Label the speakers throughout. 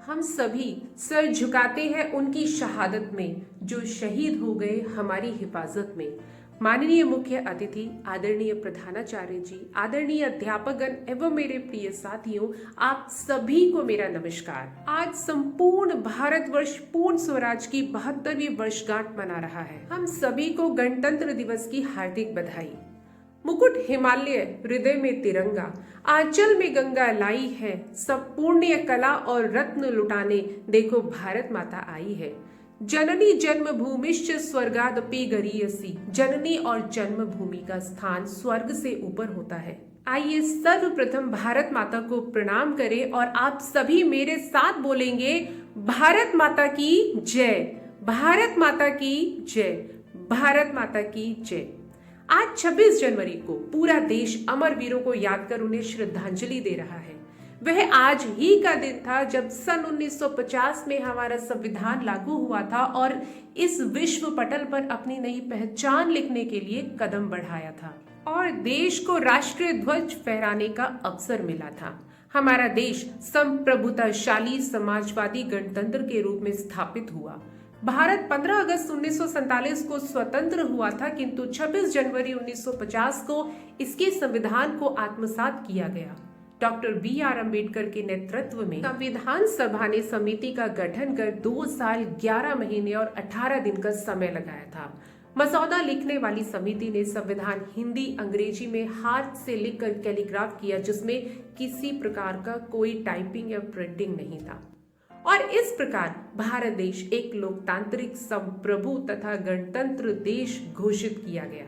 Speaker 1: हम सभी सर झुकाते हैं उनकी शहादत में जो शहीद हो गए हमारी हिफाजत में। माननीय मुख्य अतिथि, आदरणीय प्रधानाचार्य जी, आदरणीय अध्यापकगण एवं मेरे प्रिय साथियों, आप सभी को मेरा नमस्कार। आज संपूर्ण भारतवर्ष पूर्ण स्वराज की 72वीं वर्षगांठ मना रहा है। हम सभी को गणतंत्र दिवस की हार्दिक बधाई। मुकुट हिमालय, हृदय में तिरंगा, आंचल में गंगा लाई है, सब पुण्य कला और रत्न लुटाने देखो भारत माता आई है। जननी जन्मभूमिश्च स्वर्गादपि गरीयसी, जननी और जन्मभूमि का स्थान स्वर्ग से ऊपर होता है। आइए सर्वप्रथम भारत माता को प्रणाम करें और आप सभी मेरे साथ बोलेंगे, भारत माता की जय, भारत माता की जय, भारत माता की जय। आज 26 जनवरी को पूरा देश अमर वीरों को याद कर उन्हें श्रद्धांजलि दे रहा है। वह आज ही का दिन था जब सन 1950 में हमारा संविधान लागू हुआ था और इस विश्व पटल पर अपनी नई पहचान लिखने के लिए कदम बढ़ाया था और देश को राष्ट्रीय ध्वज फहराने का अवसर मिला था। हमारा देश संप्रभुताशाली समाजवादी गणतंत्र के रूप में स्थापित हुआ। भारत 15 अगस्त 1947 को स्वतंत्र हुआ था, किंतु 26 जनवरी 1950 को इसके संविधान को आत्मसात किया गया। Doctor B R. अम्बेडकर के नेतृत्व में संविधान सभा ने समिति का गठन कर 2 साल 11 महीने और 18 दिन का समय लगाया था। मसौदा लिखने वाली समिति ने संविधान हिंदी अंग्रेजी में हाथ से लिखकर कैलीग्राफ किया, जिसमें किसी प्रकार का कोई टाइपिंग या प्रिंटिंग नहीं था और इस प्रकार भारत देश एक लोकतांत्रिक, संप्रभु तथा गणतंत्र देश घोषित किया गया।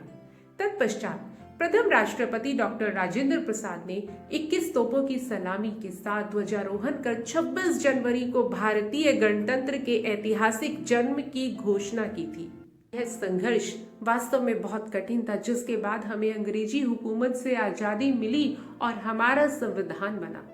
Speaker 1: तत्पश्चात प्रथम राष्ट्रपति डॉक्टर राजेंद्र प्रसाद ने 21 तोपों की सलामी के साथ ध्वजारोहण कर 26 जनवरी को भारतीय गणतंत्र के ऐतिहासिक जन्म की घोषणा की थी। यह संघर्ष वास्तव में बहुत कठिन था, जिसके बाद हमें अंग्रेजी हुकूमत से आजादी मिली और हमारा संविधान बना।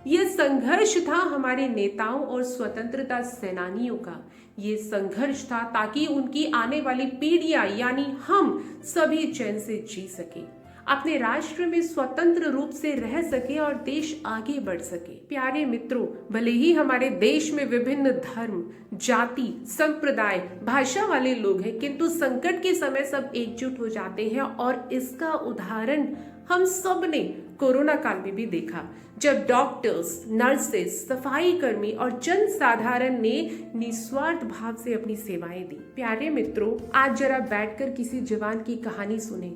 Speaker 1: ये संघर्ष था हमारे नेताओं और स्वतंत्रता सेनानियों का। ये संघर्ष था ताकि उनकी आने वाली पीढ़ियां यानी हम सभी चैन से जी सके, अपने राष्ट्र में स्वतंत्र रूप से रह सके और देश आगे बढ़ सके। प्यारे मित्रों, भले ही हमारे देश में विभिन्न धर्म, जाति, संप्रदाय, भाषा वाले लोग हैं, किंतु संकट के समय सब एकजुट हो जाते हैं और इसका उदाहरण हम सब ने कोरोना काल में भी देखा, जब डॉक्टर्स, नर्सेस, सफाई कर्मी और जन साधारण ने निस्वार्थ भाव से अपनी सेवाएं दी। प्यारे मित्रों, आज जरा बैठकर किसी जवान की कहानी सुने।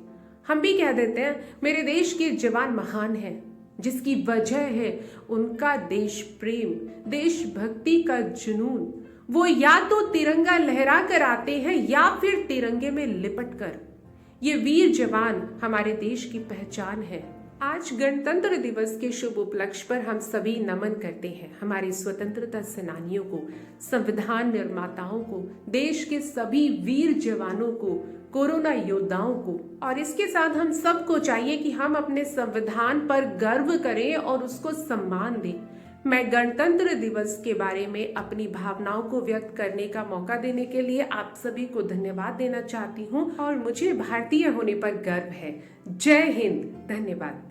Speaker 1: हम भी कह देते हैं मेरे देश के जवान महान हैं, जिसकी वजह है उनका देश प्रेम, देशभक्ति का जुनून। वो या तो तिरंगा लहरा कर आते हैं या फिर तिरंगे में लिपट कर। ये वीर जवान हमारे देश की पहचान है। आज गणतंत्र दिवस के शुभ उपलक्ष्य पर हम सभी नमन करते हैं हमारे स्वतंत्रता सेनानियों को, संविधान निर्माताओं को, देश के सभी वीर जवानों को, कोरोना योद्धाओं को। और इसके साथ हम सबको चाहिए कि हम अपने संविधान पर गर्व करें और उसको सम्मान दें। मैं गणतंत्र दिवस के बारे में अपनी भावनाओं को व्यक्त करने का मौका देने के लिए आप सभी को धन्यवाद देना चाहती हूँ और मुझे भारतीय होने पर गर्व है। जय हिंद, धन्यवाद।